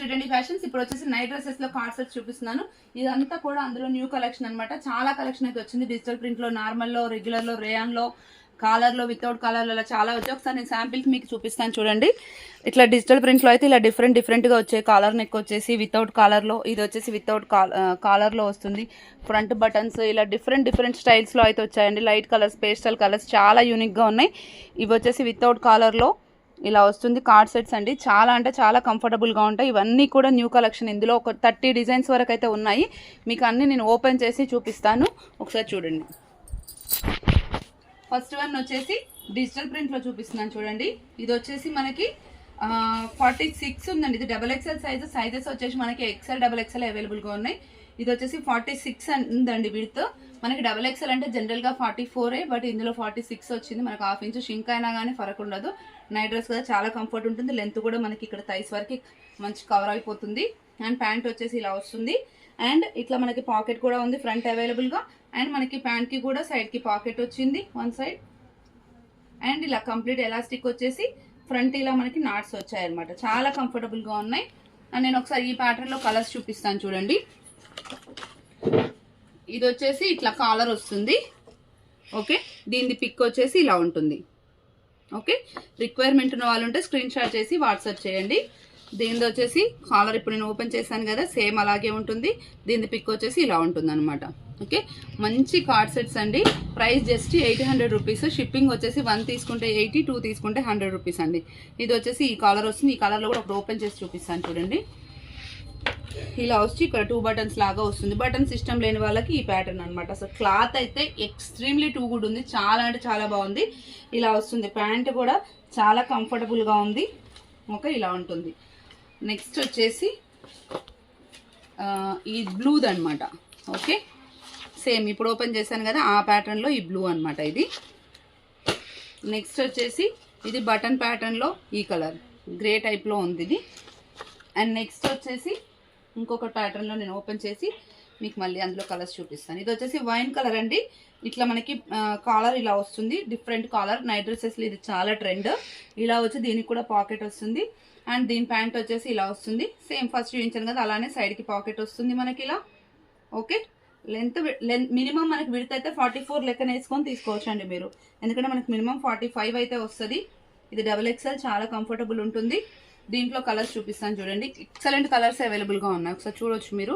Sri Reddy fashions. ఇప్పుడు వచ్చేసి night dresses లో కార్డ్ సెట్స్ చూపిస్తున్నాను. ఇదంతా కూడా అందులో న్యూ కలెక్షన్ అనమాట. చాలా కలెక్షన్ అయితే వచ్చింది. డిజిటల్ ప్రింట్ లో, నార్మల్ లో, రెగ్యులర్ లో, రేయాన్ లో, కాలర్ లో, వితౌట్ కాలర్ లో చాలా వచ్చాయి. ఒకసారి నేను శాంపిల్స్ మీకు చూపిస్తాను చూడండి. ఇట్లా డిజిటల్ ప్రింట్ లో అయితే ఇలా డిఫరెంట్ గా వచ్చాయి. కాలర్ నెక్ వచ్చేసి వితౌట్ కాలర్ లో, ఇది వచ్చేసి వితౌట్ కాలర్ లో వస్తుంది. ఫ్రంట్ బటన్స్ ఇలా డిఫరెంట్ స్టైల్స్ లో అయితే వచ్చాయండి. లైట్ కలర్స్, పేస్టల్ కలర్స్ చాలా యూనిక్ గా ఉన్నాయి. ఇవి వచ్చేసి వితౌట్ కాలర్ లో ఇలా వస్తుంది. కార్డ్ సెట్స్ అండి. చాలా అంటే చాలా కంఫర్టబుల్గా ఉంటాయి. ఇవన్నీ కూడా న్యూ కలెక్షన్. ఇందులో ఒక 30 డిజైన్స్ వరకు అయితే ఉన్నాయి. మీకు అన్ని నేను ఓపెన్ చేసి చూపిస్తాను, ఒకసారి చూడండి. ఫస్ట్ వన్ వచ్చేసి డిజిటల్ ప్రింట్లో చూపిస్తున్నాను చూడండి. ఇది వచ్చేసి మనకి 46 ఉందండి. ఇది XXL సైజెస్ వచ్చేసి మనకి XL, XXL అవైలబుల్గా ఉన్నాయి. ఇది వచ్చేసి 46 ఉందండి విడ్త్. మనకి XXL అంటే జనరల్గా 44, బట్ ఇందులో 46 వచ్చింది. మనకు హాఫ్ ఇంచ్ షింక్ అయినా కానీ ఫరక్ ఉండదు. నైట్ డ్రెస్ కదా, చాలా కంఫర్ట్ ఉంటుంది. లెంత్ కూడా మనకి ఇక్కడ థైస్ వరకు మంచి కవర్ అయిపోతుంది. అండ్ ప్యాంట్ వచ్చేసి ఇలా వస్తుంది. అండ్ ఇట్లా మనకి పాకెట్ కూడా ఉంది ఫ్రంట్ అవైలబుల్గా. అండ్ మనకి ప్యాంట్కి కూడా సైడ్కి పాకెట్ వచ్చింది వన్ సైడ్. అండ్ ఇలా కంప్లీట్ ఎలాస్టిక్ వచ్చేసి ఫ్రంట్ ఇలా మనకి నాట్స్ వచ్చాయి అనమాట. చాలా కంఫర్టబుల్గా ఉన్నాయి. అండ్ నేను ఒకసారి ఈ ప్యాటర్న్లో కలర్స్ చూపిస్తాను చూడండి. ఇది వచ్చేసి ఇట్లా కాలర్ వస్తుంది. ఓకే, దీని పిక్ వచ్చేసి ఇలా ఉంటుంది. ఓకే, రిక్వైర్మెంట్ ఉన్న వాళ్ళు ఉంటే స్క్రీన్ షాట్ చేసి వాట్సాప్ చేయండి. దీనిది వచ్చేసి కాలర్ ఇప్పుడు నేను ఓపెన్ చేశాను కదా, సేమ్ అలాగే ఉంటుంది. దీని పిక్ వచ్చేసి ఇలా ఉంటుంది అనమాట. ఓకే, మంచి కార్డ్ సెట్స్ అండి. Price just 800 rupees. షిప్పింగ్ వచ్చేసి 1 తీసుకుంటే 80, 2 తీసుకుంటే 100 రూపీస్ అండి. ఇది వచ్చేసి ఈ కాలర్ వస్తుంది. ఈ కలర్లో కూడా ఒకటి ఓపెన్ చేసి చూపిస్తాను చూడండి. ఇలా వచ్చి ఇక్కడ 2 బటన్స్ లాగా వస్తుంది. బటన్ సిస్టమ్ లేని వాళ్ళకి ఈ ప్యాటర్న్ అనమాట. అసలు క్లాత్ అయితే ఎక్స్ట్రీమ్లీ టూ గుడ్ ఉంది. చాలా అంటే చాలా బాగుంది. ఇలా వస్తుంది. ప్యాంట్ కూడా చాలా కంఫర్టబుల్గా ఉంది. ఓకే, ఇలా ఉంటుంది. నెక్స్ట్ వచ్చేసి ఈ బ్లూది అనమాట. ఓకే, సేమ్ ఇప్పుడు ఓపెన్ చేశాను కదా ఆ ప్యాటర్న్లో ఈ బ్లూ అనమాట ఇది. నెక్స్ట్ వచ్చేసి ఇది బటన్ ప్యాటర్న్లో ఈ కలర్ గ్రే టైప్లో ఉంది ఇది. అండ్ నెక్స్ట్ వచ్చేసి ఇంకొక ప్యాటర్న్లో నేను ఓపెన్ చేసి మీకు మళ్ళీ అందులో కలర్స్ చూపిస్తాను. ఇది వచ్చేసి వైన్ కలర్ అండి. ఇట్లా మనకి కాలర్ ఇలా వస్తుంది. Different caller. నైట్ డ్రెస్సెస్లో ఇది చాలా ట్రెండ్. ఇలా వచ్చి దీనికి కూడా పాకెట్ వస్తుంది. అండ్ దీని ప్యాంట్ వచ్చేసి ఇలా వస్తుంది. సేమ్ ఫస్ట్ చూపించాను కదా అలానే సైడ్కి పాకెట్ వస్తుంది మనకి ఇలా. ఓకే, లెంత్ మినిమం మనకి విడ్త్ అయితే 44 లెక్కన వేసుకొని తీసుకోవచ్చు అండి మీరు. ఎందుకంటే మనకి మినిమం 45 అయితే వస్తుంది. ఇది XXL, చాలా కంఫర్టబుల్ ఉంటుంది. దీంట్లో కలర్స్ చూపిస్తాను చూడండి. ఎక్సలెంట్ కలర్స్ అవైలబుల్గా ఉన్నాయి. ఒకసారి చూడవచ్చు మీరు.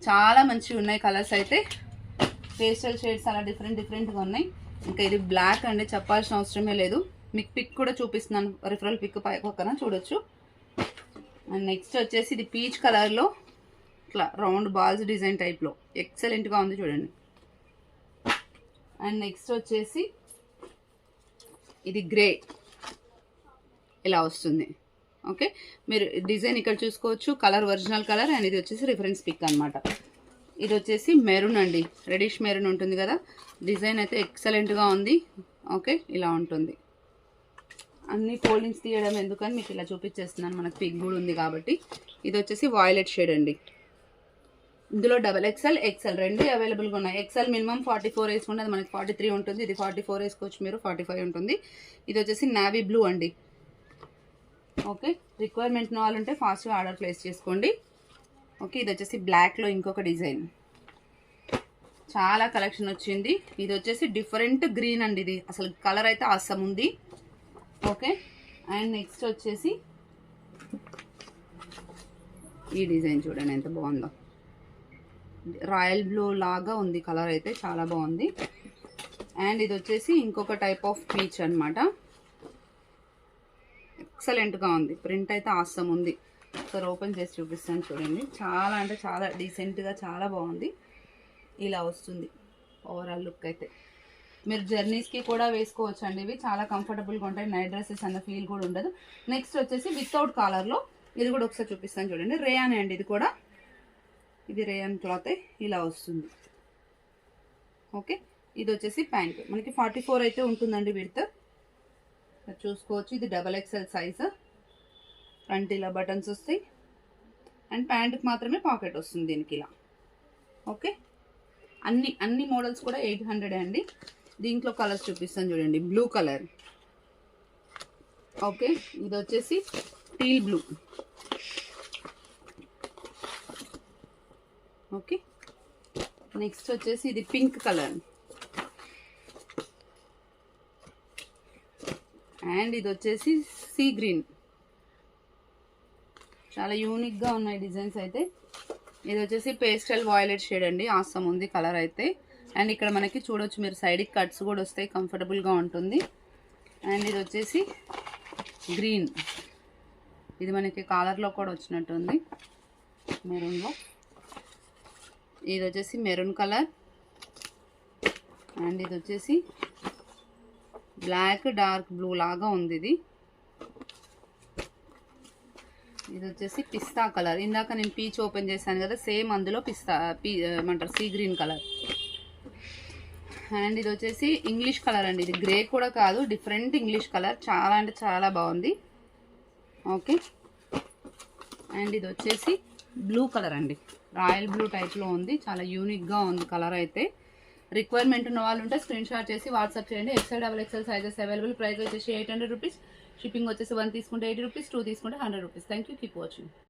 చాలా మంచిగా ఉన్నాయి కలర్స్ అయితే. పేస్టల్ షేడ్స్ అలా డిఫరెంట్గా ఉన్నాయి. ఇంకా ఇది బ్లాక్ అండి, చెప్పాల్సిన అవసరమే లేదు. మీకు పిక్ కూడా చూపిస్తున్నాను, రిఫరల్ పిక్ పక్కన చూడొచ్చు. అండ్ నెక్స్ట్ వచ్చేసి ఇది పీచ్ కలర్లో ఇట్లా రౌండ్ బాల్స్ డిజైన్ టైప్లో ఎక్సలెంట్గా ఉంది చూడండి. అండ్ నెక్స్ట్ వచ్చేసి ఇది గ్రే ఇలా వస్తుంది. ఓకే, మీరు డిజైన్ ఇక్కడ చూసుకోవచ్చు. Colour original colour. అండ్ ఇది వచ్చేసి రిఫరెన్స్ పిక్ అనమాట. ఇది వచ్చేసి మెరూన్ అండి, రెడిష్ మెరూన్ ఉంటుంది కదా. డిజైన్ అయితే ఎక్సలెంట్గా ఉంది. ఓకే, ఇలా ఉంటుంది. అన్ని ఫోల్డింగ్స్ తీయడం ఎందుకని మీకు ఇలా చూపించేస్తున్నాను. మనకు పిక్ కూడా ఉంది కాబట్టి. ఇది వచ్చేసి వాయిలెట్ షేడ్ అండి. ఇందులో XXL, XL రెండు అవైలబుల్గా ఉన్నాయి. XL మినిమం 44 వేసుకుంటే అది మనకి 43 ఉంటుంది. ఇది 44 వేసుకోవచ్చు మీరు, 45 ఉంటుంది. ఇది వచ్చేసి నావీ బ్లూ అండి. ఓకే, రిక్వైర్మెంట్ ఉన్న వాళ్ళు ఉంటే ఫాస్ట్గా ఆర్డర్ ప్లేస్ చేసుకోండి. ఓకే, ఇది వచ్చేసి బ్లాక్లో ఇంకొక డిజైన్. చాలా కలెక్షన్ వచ్చింది. ఇది వచ్చేసి డిఫరెంట్ గ్రీన్ అండి. ఇది అసలు కలర్ అయితే ఆసమ్ ఉంది. ఓకే, అండ్ నెక్స్ట్ వచ్చేసి ఈ డిజైన్ చూడండి ఎంత బాగుందో. రాయల్ బ్లూ లాగా ఉంది కలర్ అయితే, చాలా బాగుంది. అండ్ ఇది వచ్చేసి ఇంకొక టైప్ ఆఫ్ పీచ్ అనమాట. ఎక్సలెంట్గా ఉంది. ప్రింట్ అయితే ఆసమ్ ఉంది. ఒకసారి ఓపెన్ చేసి చూపిస్తాను చూడండి. చాలా అంటే చాలా డీసెంట్గా చాలా బాగుంది. ఇలా వస్తుంది ఓవరాల్ లుక్ అయితే. మీరు జర్నీస్కి కూడా వేసుకోవచ్చు అండి. ఇవి చాలా కంఫర్టబుల్గా ఉంటాయి. నైట్ డ్రెస్సెస్ అన్న ఫీల్ కూడా ఉండదు. నెక్స్ట్ వచ్చేసి వితౌట్ కాలర్లో ఇది కూడా ఒకసారి చూపిస్తాను చూడండి. రేయాన్ అండి ఇది కూడా. ఇది రేయాన్ క్లాత్ ఇలా వస్తుంది. ఓకే, ఇది వచ్చేసి ప్యాంట్ మనకి 44 అయితే ఉంటుందండి విడ్త్. చూసుకోవచ్చు. ఇది XXL సైజ్. ఫ్రంట్ ఇలా బటన్స్ వస్తాయి. అండ్ ప్యాంట్కి మాత్రమే పాకెట్ వస్తుంది దీనికి ఇలా. ఓకే, అన్ని మోడల్స్ కూడా 800 అండి. దీంట్లో కలర్స్ చూపిస్తాను చూడండి. Blue colour. ఓకే, ఇది వచ్చేసి టీల్ బ్లూ. ఓకే. నెక్స్ట్ వచ్చేసి ఇది పింక్ కలర్ అండ్ ఇది వచ్చేసి సీ గ్రీన్. చాలా యూనిక్గా ఉన్నాయి డిజైన్స్ అయితే. ఇది వచ్చేసి పేస్టల్ వాయిలెట్ షేడ్ అండి, ఆసం ఉంది కలర్ అయితే. అండ్ ఇక్కడ మనకి చూడొచ్చు మీరు సైడ్కి కట్స్ కూడా వస్తాయి, కంఫర్టబుల్గా ఉంటుంది. అండ్ ఇది వచ్చేసి గ్రీన్, ఇది మనకి కాలర్లో కూడా వచ్చినట్టుంది మెరూన్లో. ఇది వచ్చేసి మెరూన్ కలర్ అండ్ ఇది వచ్చేసి బ్లాక్ డార్క్ బ్లూ లాగా ఉంది ఇది. ఇది వచ్చేసి పిస్తా కలర్, ఇందాక నేను పీచ్ ఓపెన్ చేశాను కదా, సేమ్ అందులో పిస్తా ఏమంటారు సీ గ్రీన్ కలర్. అండ్ ఇది వచ్చేసి ఇంగ్లీష్ కలర్ అండి, ఇది గ్రే కూడా కాదు, డిఫరెంట్ ఇంగ్లీష్ కలర్, చాలా అంటే చాలా బాగుంది. ఓకే. అండ్ ఇది వచ్చేసి బ్లూ కలర్ అండి, రాయల్ బ్లూ టైప్లో ఉంది, చాలా యూనిక్గా ఉంది కలర్ అయితే. రిక్వైర్మెంట్ ఉన్న వాళ్ళు ఉంటే స్క్రీన్ షాట్ చేసి వాట్సాప్ చేయండి. XL XXL sizes available. Price వచ్చేసి 800 రూపీస్. షిప్పింగ్ వచ్చేసి 1 తీసుకుంటే 80 రూపీస్, 2 తీసుకుంటే 100 rupees. Thank you, keep watching.